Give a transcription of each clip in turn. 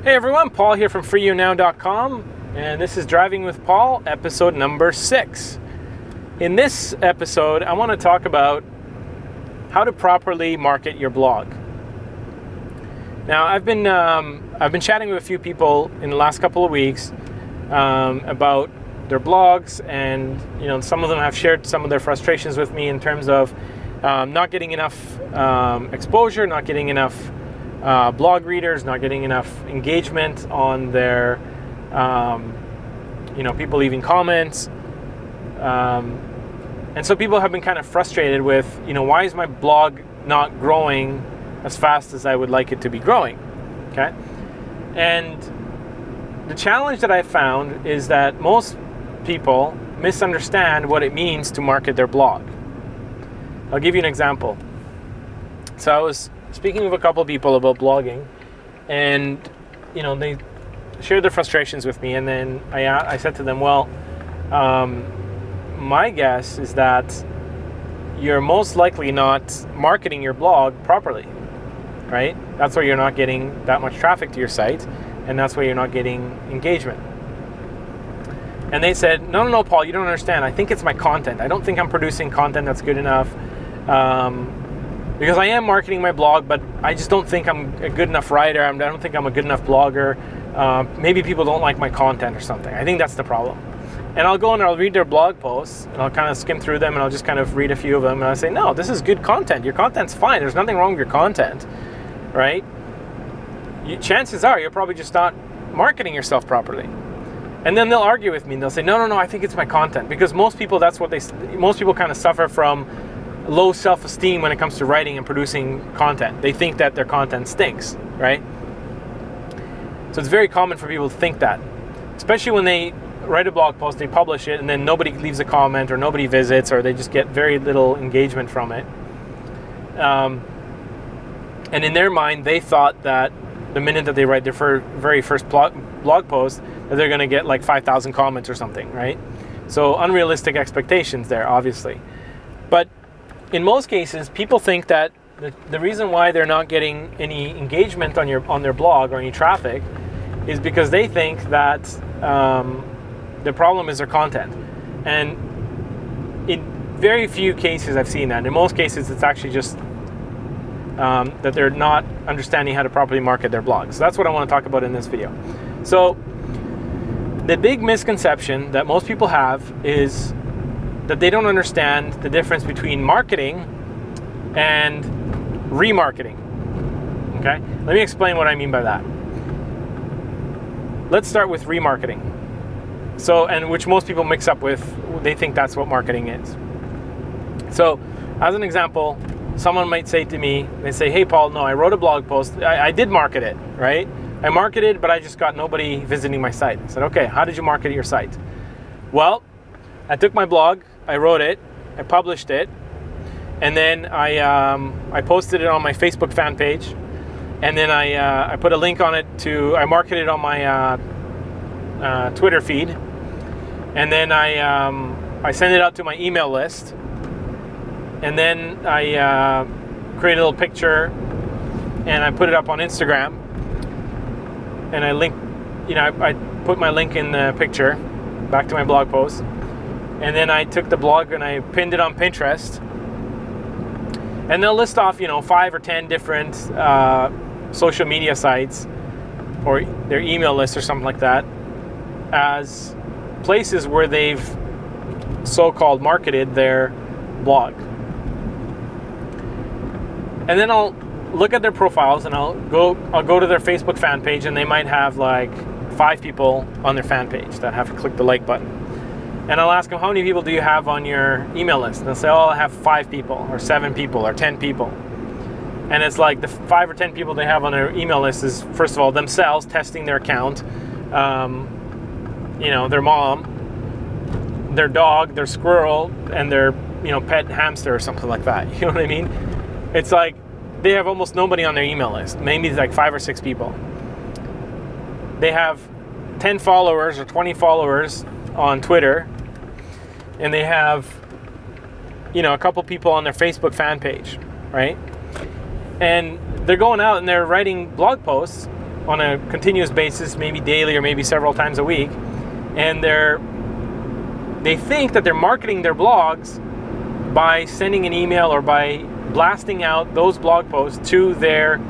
Hey everyone, Paul here from freeyounow.com, and this is Driving with Paul, episode number 6. In this episode, I want to talk about how to properly market your blog. Now, I've been chatting with a few people in the last couple of weeks about their blogs, and some of them have shared some of their frustrations with me in terms of not getting enough exposure, not getting enough blog readers, not getting enough engagement on their, people leaving comments. And so people have been kind of frustrated with, why is my blog not growing as fast as I would like it to be growing? Okay. And the challenge that I found is that most people misunderstand what it means to market their blog. I'll give you an example. So I was speaking with a couple of people about blogging, and they shared their frustrations with me, and then I said to them, well, my guess is that you're most likely not marketing your blog properly, right? That's why you're not getting that much traffic to your site, and that's why you're not getting engagement. And they said, no, Paul, you don't understand. I think it's my content. I don't think I'm producing content that's good enough. Because I am marketing my blog, but I just don't think I'm a good enough writer. I don't think I'm a good enough blogger. Maybe people don't like my content or something. I think that's the problem. And I'll go and I'll read their blog posts, and I'll kind of skim through them, and I'll just kind of read a few of them, and I say, no, this is good content. Your content's fine. There's nothing wrong with your content, right? Chances are you're probably just not marketing yourself properly. And then they'll argue with me, and they'll say, no, I think it's my content. Because most people kind of suffer from low self-esteem when it comes to writing and producing content. They think that their content stinks, right? So it's very common for people to think that, especially when they write a blog post, they publish it, and then nobody leaves a comment, or nobody visits, or they just get very little engagement from it. And in their mind, they thought that the minute that they write their very first blog post, that they're going to get like 5,000 comments or something, right? So unrealistic expectations there, obviously. But in most cases, people think that the reason why they're not getting any engagement on their blog or any traffic is because they think that the problem is their content. And in very few cases I've seen that. In most cases, it's actually just that they're not understanding how to properly market their blog. So that's what I want to talk about in this video. So the big misconception that most people have is that they don't understand the difference between marketing and remarketing. Okay? Let me explain what I mean by that. Let's start with remarketing. So, and which most people mix up with, they think that's what marketing is. So, as an example, someone might say to me, they say, hey Paul, no, I wrote a blog post. I did market it, right? I marketed, but I just got nobody visiting my site. I said, okay, how did you market your site? Well, I took my blog, I wrote it, I published it, and then I posted it on my Facebook fan page, and then I put a link on it I marketed it on my Twitter feed, and then I sent it out to my email list, and then I created a little picture, and I put it up on Instagram, and I put my link in the picture back to my blog post. And then I took the blog and I pinned it on Pinterest. And they'll list off, 5 or 10 different social media sites or their email list or something like that as places where they've so-called marketed their blog. And then I'll look at their profiles, and I'll go to their Facebook fan page, and they might have like 5 people on their fan page that have clicked the like button. And I'll ask them, how many people do you have on your email list? And they'll say, I have 5 people, or 7 people, or 10 people. And it's like the 5 or 10 people they have on their email list is, first of all, themselves testing their account, their mom, their dog, their squirrel, and their pet hamster or something like that. You know what I mean? It's like they have almost nobody on their email list. Maybe it's like 5 or 6 people. They have 10 followers or 20 followers on Twitter, and they have a couple people on their Facebook fan page, right? And they're going out and they're writing blog posts on a continuous basis, maybe daily or maybe several times a week, and they think that they're marketing their blogs by sending an email or by blasting out those blog posts to their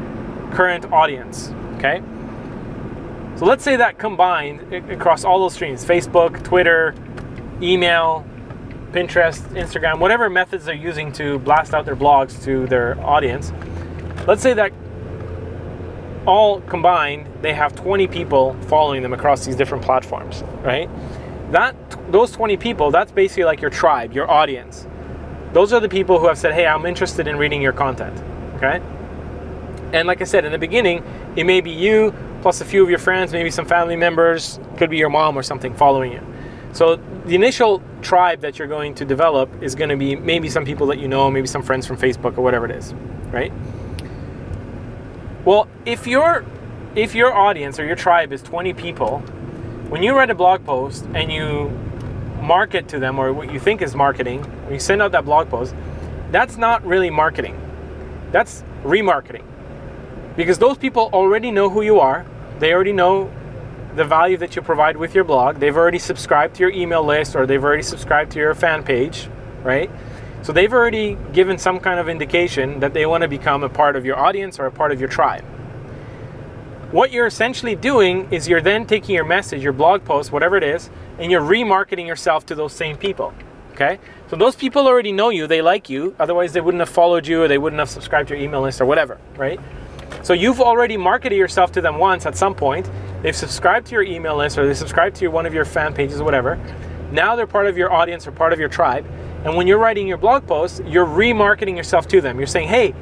current audience, okay? So let's say that combined across all those streams, Facebook, Twitter, email, Pinterest, Instagram, whatever methods they're using to blast out their blogs to their audience, let's say that all combined, they have 20 people following them across these different platforms, right? Those 20 people, that's basically like your tribe, your audience. Those are the people who have said, hey, I'm interested in reading your content, okay? And like I said, in the beginning, it may be you plus a few of your friends, maybe some family members, could be your mom or something following you. So the initial tribe that you're going to develop is going to be maybe some people that you know, maybe some friends from Facebook or whatever it is, right? Well, if your audience or your tribe is 20 people, when you write a blog post and you market to them, or what you think is marketing, when you send out that blog post, that's not really marketing. That's remarketing. Because those people already know who you are. They already know the value that you provide with your blog. They've already subscribed to your email list, or they've already subscribed to your fan page, right? So they've already given some kind of indication that they want to become a part of your audience or a part of your tribe. What you're essentially doing is you're then taking your message, your blog post, whatever it is, and you're remarketing yourself to those same people, okay? So those people already know you, they like you, otherwise they wouldn't have followed you or they wouldn't have subscribed to your email list or whatever, right? So you've already marketed yourself to them once at some point. They've subscribed to your email list or they subscribed to one of your fan pages or whatever. Now they're part of your audience or part of your tribe. And when you're writing your blog post, you're remarketing yourself to them. You're saying, hey,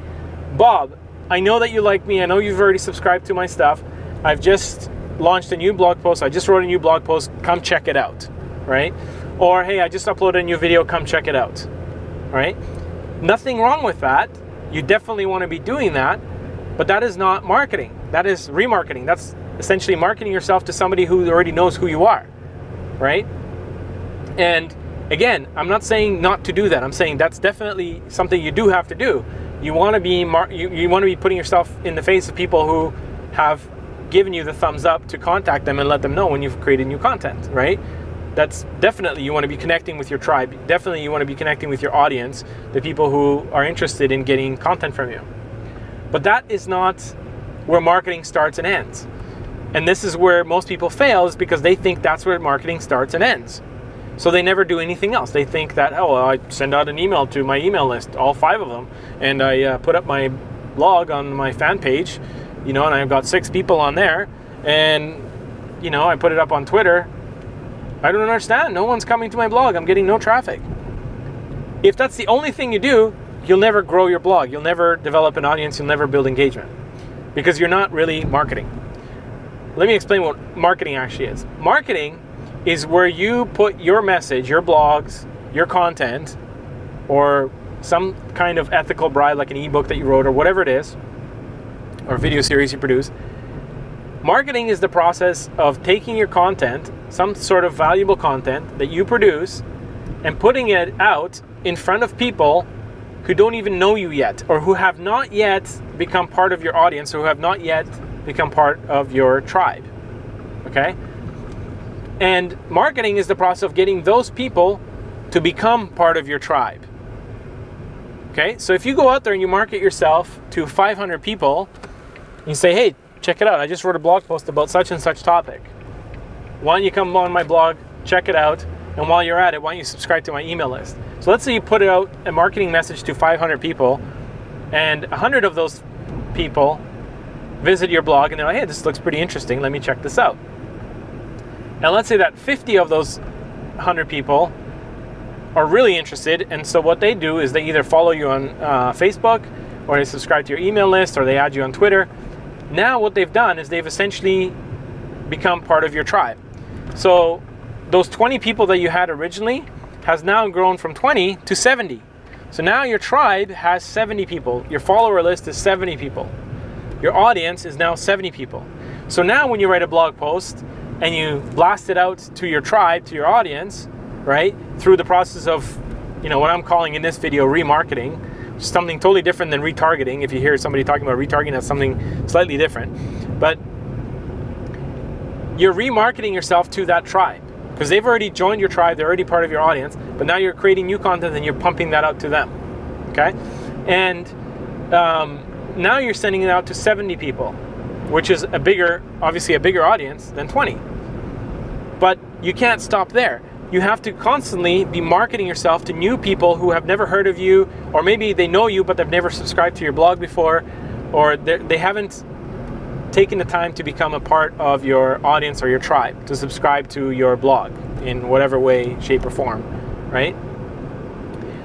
Bob, I know that you like me. I know you've already subscribed to my stuff. I've just launched a new blog post. I just wrote a new blog post. Come check it out, right? Or, hey, I just uploaded a new video. Come check it out, right? Nothing wrong with that. You definitely want to be doing that, but that is not marketing. That is remarketing. That's essentially marketing yourself to somebody who already knows who you are, right? And again, I'm not saying not to do that. I'm saying that's definitely something you do have to do. You want to be you want to be putting yourself in the face of people who have given you the thumbs up to contact them and let them know when you've created new content, right? That's definitely, you want to be connecting with your tribe. Definitely you want to be connecting with your audience, the people who are interested in getting content from you. But that is not where marketing starts and ends. And this is where most people fail, is because they think that's where marketing starts and ends. So they never do anything else. They think that, oh, well, I send out an email to my email list, all 5 of them, and I put up my blog on my fan page, you know, and I've got 6 people on there, and, you know, I put it up on Twitter. I don't understand. No one's coming to my blog. I'm getting no traffic. If that's the only thing you do, you'll never grow your blog. You'll never develop an audience. You'll never build engagement, because you're not really marketing. Let me explain what marketing actually is. Marketing is where you put your message, your blogs, your content, or some kind of ethical bribe like an ebook that you wrote or whatever it is, or video series you produce. Marketing is the process of taking your content, some sort of valuable content that you produce, and putting it out in front of people who don't even know you yet, or who have not yet become part of your audience, or who have not yet become part of your tribe, okay? And marketing is the process of getting those people to become part of your tribe, okay? So if you go out there and you market yourself to 500 people, you say, hey, check it out, I just wrote a blog post about such and such topic. Why don't you come on my blog, check it out, and while you're at it, why don't you subscribe to my email list? So let's say you put out a marketing message to 500 people, and 100 of those people visit your blog and they're like, hey, this looks pretty interesting, let me check this out. Now let's say that 50 of those 100 people are really interested, and so what they do is they either follow you on Facebook, or they subscribe to your email list, or they add you on Twitter. Now what they've done is they've essentially become part of your tribe. So those 20 people that you had originally has now grown from 20 to 70. So now your tribe has 70 people. Your follower list is 70 people. Your audience is now 70 people. So now when you write a blog post and you blast it out to your tribe, to your audience, right, through the process of, you know, what I'm calling in this video remarketing, something totally different than retargeting. If you hear somebody talking about retargeting, that's something slightly different. But you're remarketing yourself to that tribe because they've already joined your tribe, they're already part of your audience, but now you're creating new content and you're pumping that out to them, okay? And now you're sending it out to 70 people, which is obviously a bigger audience than 20. But you can't stop there. You have to constantly be marketing yourself to new people who have never heard of you, or maybe they know you, but they've never subscribed to your blog before, or they haven't taken the time to become a part of your audience or your tribe, to subscribe to your blog in whatever way, shape, or form, right?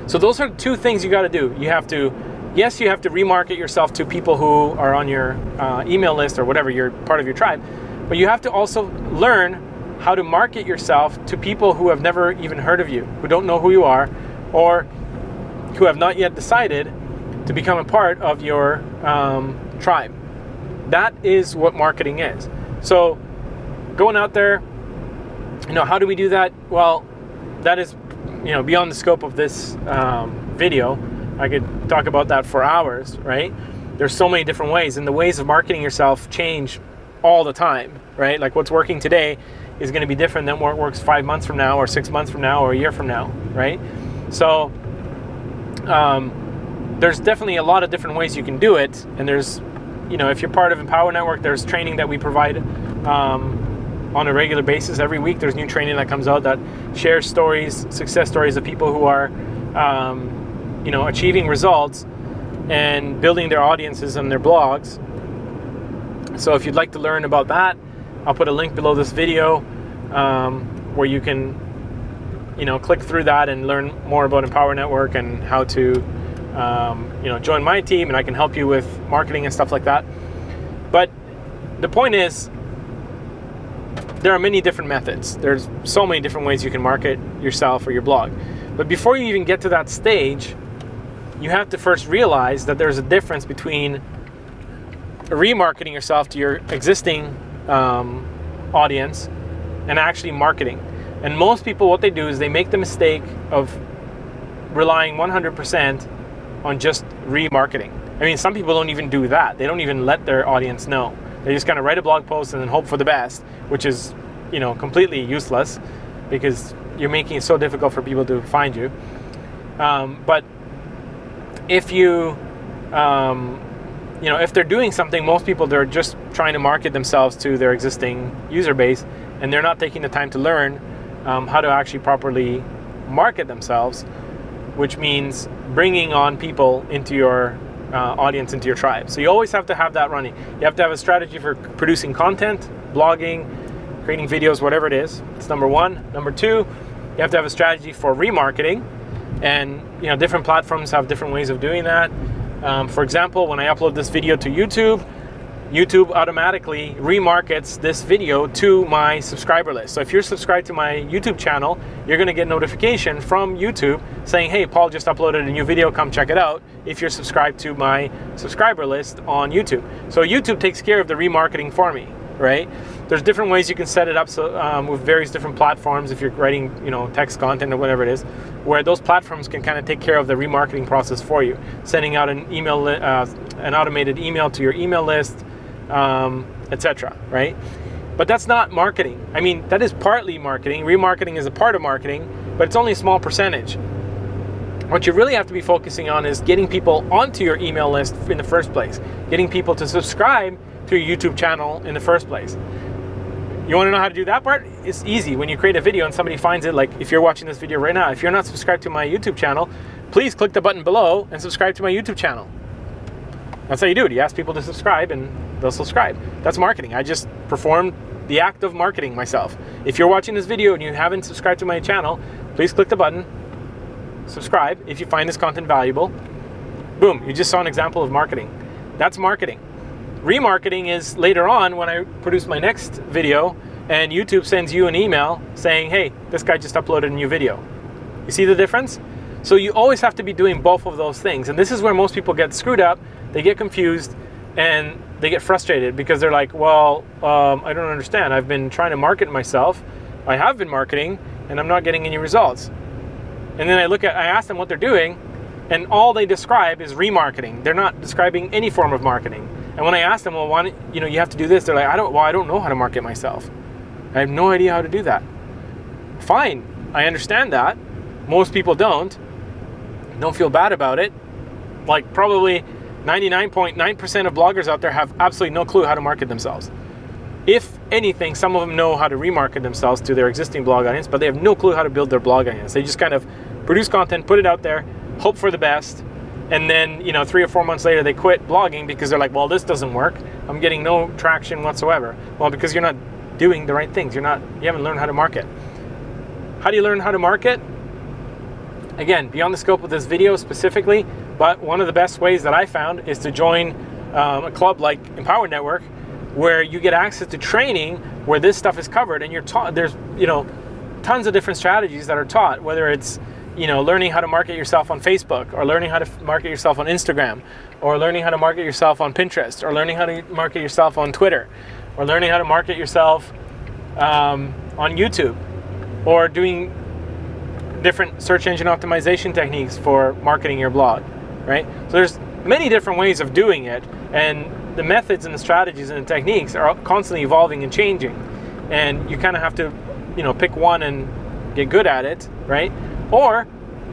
So those are two things you got to do. You have to remarket yourself to people who are on your email list or whatever, you're part of your tribe, but you have to also learn how to market yourself to people who have never even heard of you, who don't know who you are, or who have not yet decided to become a part of your tribe. That is what marketing is. So going out there, how do we do that? Well, that is, beyond the scope of this video. I could talk about that for hours, right? There's so many different ways, and the ways of marketing yourself change all the time, right? Like what's working today is going to be different than what works 5 months from now, or 6 months from now, or a year from now, right? So there's definitely a lot of different ways you can do it, and there's, if you're part of Empower Network, there's training that we provide on a regular basis. Every week there's new training that comes out that shares stories, success stories of people who are achieving results and building their audiences and their blogs. So if you'd like to learn about that, I'll put a link below this video where you can, click through that and learn more about Empower Network and how to, join my team, and I can help you with marketing and stuff like that. But the point is, there are many different methods. There's so many different ways you can market yourself or your blog. But before you even get to that stage, you have to first realize that there's a difference between remarketing yourself to your existing audience and actually marketing. And most people, what they do is they make the mistake of relying 100% on just remarketing. I mean, some people don't even do that. They don't even let their audience know. They just kind of write a blog post and then hope for the best, which is, completely useless because you're making it so difficult for people to find you. But if you, if they're doing something, most people, they're just trying to market themselves to their existing user base, and they're not taking the time to learn how to actually properly market themselves, which means bringing on people into your audience, into your tribe. So you always have to have that running. You have to have a strategy for producing content, blogging, creating videos, whatever it is. It's number one. Number two, you have to have a strategy for remarketing, and different platforms have different ways of doing that. For example, when I upload this video to YouTube automatically remarkets this video to my subscriber list. So if you're subscribed to my YouTube channel, you're going to get notification from YouTube saying, hey, Paul just uploaded a new video, come check it out, if you're subscribed to my subscriber list on YouTube. So YouTube takes care of the remarketing for me, right? There's different ways you can set it up, so with various different platforms, if you're writing text content or whatever it is, where those platforms can kind of take care of the remarketing process for you, sending out an email, an automated email to your email list, etc., right? But that's not marketing. I mean, that is partly marketing. Remarketing is a part of marketing, but it's only a small percentage. What you really have to be focusing on is getting people onto your email list in the first place, getting people to subscribe to your YouTube channel in the first place. You want to know how to do that part? It's easy. When you create a video and somebody finds it, like if you're watching this video right now, if you're not subscribed to my YouTube channel, please click the button below and subscribe to my YouTube channel. That's how you do it. You ask people to subscribe and they'll subscribe. That's marketing. I just performed the act of marketing myself. If you're watching this video and you haven't subscribed to my channel, please click the button, subscribe if you find this content valuable. Boom, you just saw an example of marketing. That's marketing. Remarketing is later on when I produce my next video and YouTube sends you an email saying, hey, this guy just uploaded a new video. You see the difference? So you always have to be doing both of those things. And this is where most people get screwed up. They get confused and they get frustrated because they're like, well, I don't understand. I've been trying to market myself. I have been marketing and I'm not getting any results. And then I ask them what they're doing, and all they describe is remarketing. They're not describing any form of marketing. And when I ask them, well, why don't, you have to do this, they're like, I don't know how to market myself. I have no idea how to do that. Fine, I understand that. Most people don't. Don't feel bad about it. Like probably 99.9% of bloggers out there have absolutely no clue how to market themselves. If anything, some of them know how to remarket themselves to their existing blog audience, but they have no clue how to build their blog audience. They just kind of produce content, put it out there, hope for the best, and then 3 or 4 months later they quit blogging because they're like, well, this doesn't work. I'm getting no traction whatsoever. Well, because you're not doing the right things. You haven't learned how to market. How do you learn how to market? Again, beyond the scope of this video specifically, but one of the best ways that I found is to join a club like Empower Network, where you get access to training where this stuff is covered, and you're taught. There's tons of different strategies that are taught, whether it's learning how to market yourself on Facebook, or learning how to market yourself on Instagram, or learning how to market yourself on Pinterest, or learning how to market yourself on Twitter, or learning how to market yourself on YouTube, or doing different search engine optimization techniques for marketing your blog, right? So there's many different ways of doing it, and the methods and the strategies and the techniques are constantly evolving and changing, and you kind of have to pick one and get good at it, right? Or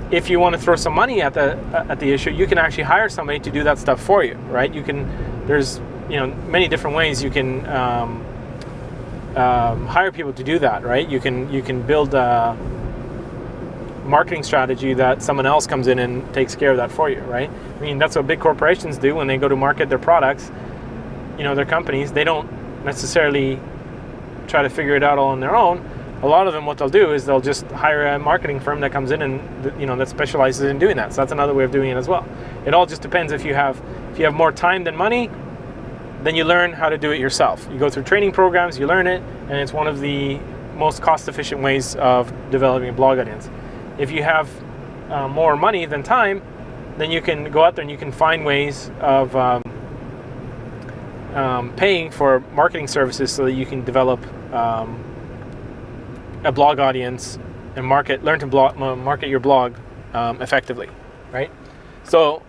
if you want to throw some money at the issue, you can actually hire somebody to do that stuff for you, right? There's many different ways you can hire people to do that, right? You can build a marketing strategy that someone else comes in and takes care of that for you, right? I mean, that's what big corporations do when they go to market their products, their companies. They don't necessarily try to figure it out all on their own. A lot of them, what they'll do is they'll just hire a marketing firm that comes in and that specializes in doing that. So that's another way of doing it as well. It all just depends. If you have more time than money, then you learn how to do it yourself. You go through training programs, you learn it, and it's one of the most cost-efficient ways of developing a blog audience. If you have more money than time, then you can go out there and you can find ways of paying for marketing services so that you can develop a blog audience and learn to market your blog effectively, right? So,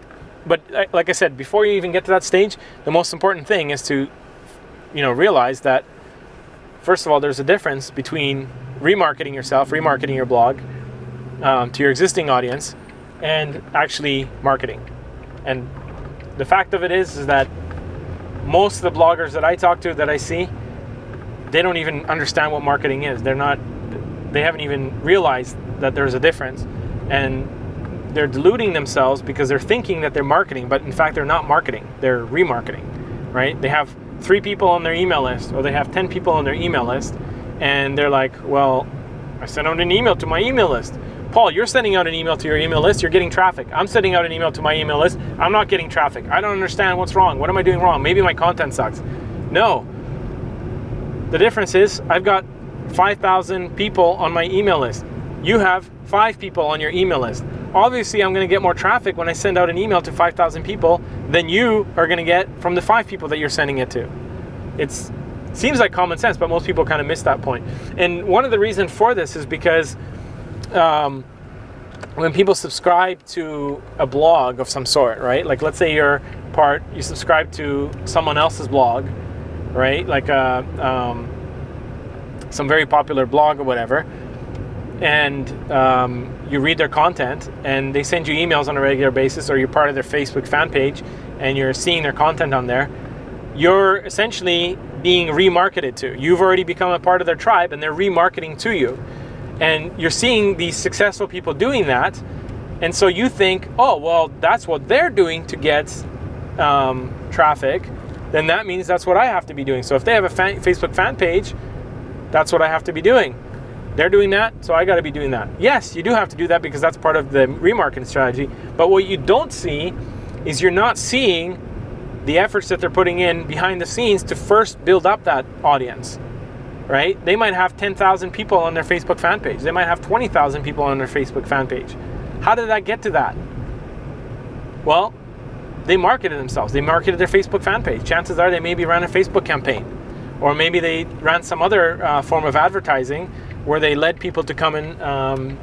but like I said, before you even get to that stage, the most important thing is to, realize that, first of all, there's a difference between remarketing yourself, remarketing your blog to your existing audience, and actually marketing. And the fact of it is that most of the bloggers that I talk to, that I see, they don't even understand what marketing is. They haven't even realized that there's a difference, and they're deluding themselves because they're thinking that they're marketing, but in fact they're not marketing, they're remarketing, right? They have 3 people on their email list, or they have 10 people on their email list, and they're like, well, I sent out an email to my email list. Paul, you're sending out an email to your email list, you're getting traffic. I'm sending out an email to my email list, I'm not getting traffic. I don't understand what's wrong. What am I doing wrong? Maybe my content sucks. No. The difference is I've got 5,000 people on my email list. You have 5 people on your email list. Obviously, I'm going to get more traffic when I send out an email to 5,000 people than you are going to get from the 5 people that you're sending it to. It seems like common sense, but most people kind of miss that point. And one of the reasons for this is because when people subscribe to a blog of some sort, right? Like, let's say you subscribe to someone else's blog, right? Like some very popular blog or whatever, and you read their content, and they send you emails on a regular basis, or you're part of their Facebook fan page, and you're seeing their content on there, you're essentially being remarketed to. You've already become a part of their tribe, and they're remarketing to you. And you're seeing these successful people doing that, and so you think, oh, well, that's what they're doing to get traffic, then that means that's what I have to be doing. So if they have a Facebook fan page, that's what I have to be doing. They're doing that, so I got to be doing that. Yes, you do have to do that because that's part of the remarketing strategy, but what you don't see is you're not seeing the efforts that they're putting in behind the scenes to first build up that audience. Right? They might have 10,000 people on their Facebook fan page. They might have 20,000 people on their Facebook fan page. How did that get to that? Well, they marketed themselves. They marketed their Facebook fan page. Chances are they maybe ran a Facebook campaign, or maybe they ran some other form of advertising where they led people to come and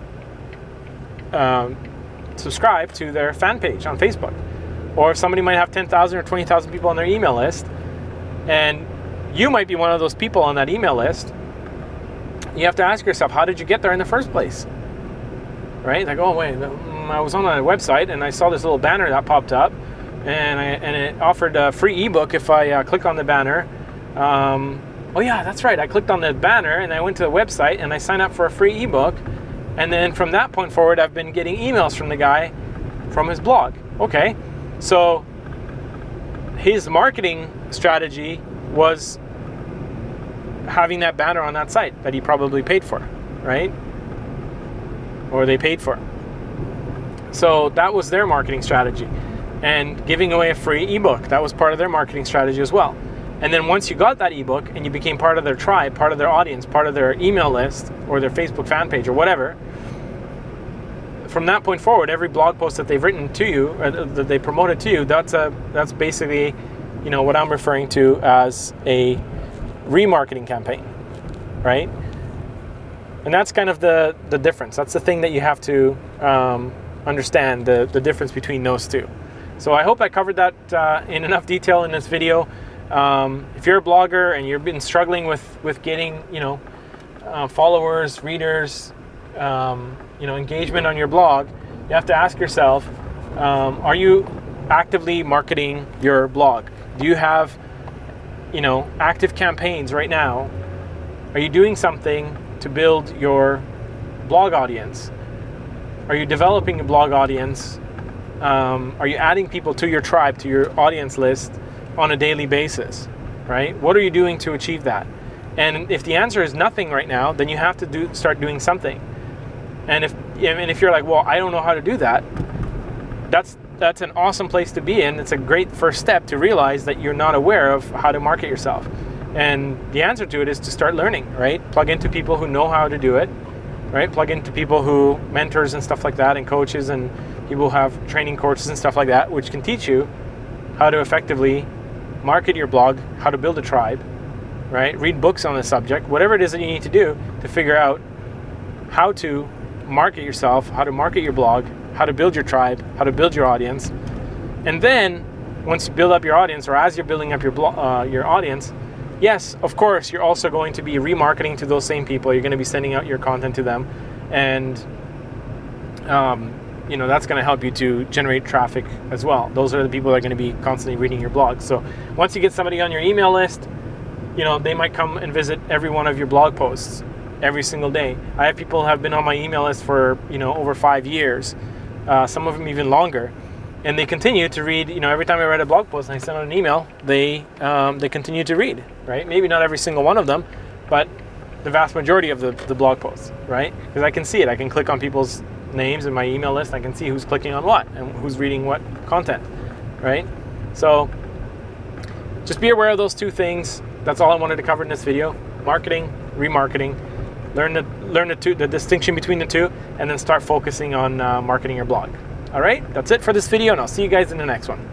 subscribe to their fan page on Facebook. Or somebody might have 10,000 or 20,000 people on their email list, and you might be one of those people on that email list, you have to ask yourself, how did you get there in the first place? Right? Like, oh wait, I was on a website and I saw this little banner that popped up, and it offered a free ebook if I click on the banner. Oh yeah, that's right. I clicked on the banner and I went to the website and I signed up for a free ebook. And then from that point forward, I've been getting emails from the guy from his blog. Okay, so his marketing strategy was having that banner on that site that he probably paid for, right? Or they paid for. So that was their marketing strategy. And giving away a free ebook, that was part of their marketing strategy as well. And then once you got that ebook and you became part of their tribe, part of their audience, part of their email list or their Facebook fan page or whatever, from that point forward, every blog post that they've written to you, or that they promoted to you, that's basically, you know, what I'm referring to as a remarketing campaign, right? And that's kind of the difference. That's the thing that you have to understand, the difference between those two. So I hope I covered that in enough detail in this video. If you're a blogger and you've been struggling with getting, you know, followers, readers, you know, engagement on your blog, you have to ask yourself, are you actively marketing your blog? Do you have, you know, active campaigns right now? Are you doing something to build your blog audience? Are you developing a blog audience? Are you adding people to your tribe, to your audience list on a daily basis, right? What are you doing to achieve that? And if the answer is nothing right now, then you have to start doing something. And if you're like, well, I don't know how to do that, that's an awesome place to be in. It's a great first step to realize that you're not aware of how to market yourself. And the answer to it is to start learning, right? Plug into people who know how to do it, right? Plug into people who, mentors and stuff like that, and coaches and people who have training courses and stuff like that, which can teach you how to effectively market your blog, how to build a tribe, right? Read books on the subject, whatever it is that you need to do to figure out how to market yourself, how to market your blog, how to build your tribe, how to build your audience. And then once you build up your audience, or as you're building up your audience, yes, of course, you're also going to be remarketing to those same people. You're going to be sending out your content to them, and you know, that's going to help you to generate traffic as well. Those are the people that are going to be constantly reading your blog. So once you get somebody on your email list, you know, they might come and visit every one of your blog posts every single day. I have people who have been on my email list for, you know, over 5 years, some of them even longer, and they continue to read. You know, every time I write a blog post and I send out an email, they continue to read, right? Maybe not every single one of them, but the vast majority of the blog posts, right? Because I can see it. I can click on people's names in my email list. I can see who's clicking on what and who's reading what content, right? So just be aware of those two things. That's all I wanted to cover in this video: marketing, remarketing. Learn the distinction between the two, and then start focusing on marketing your blog. All right, that's it for this video, and I'll see you guys in the next one.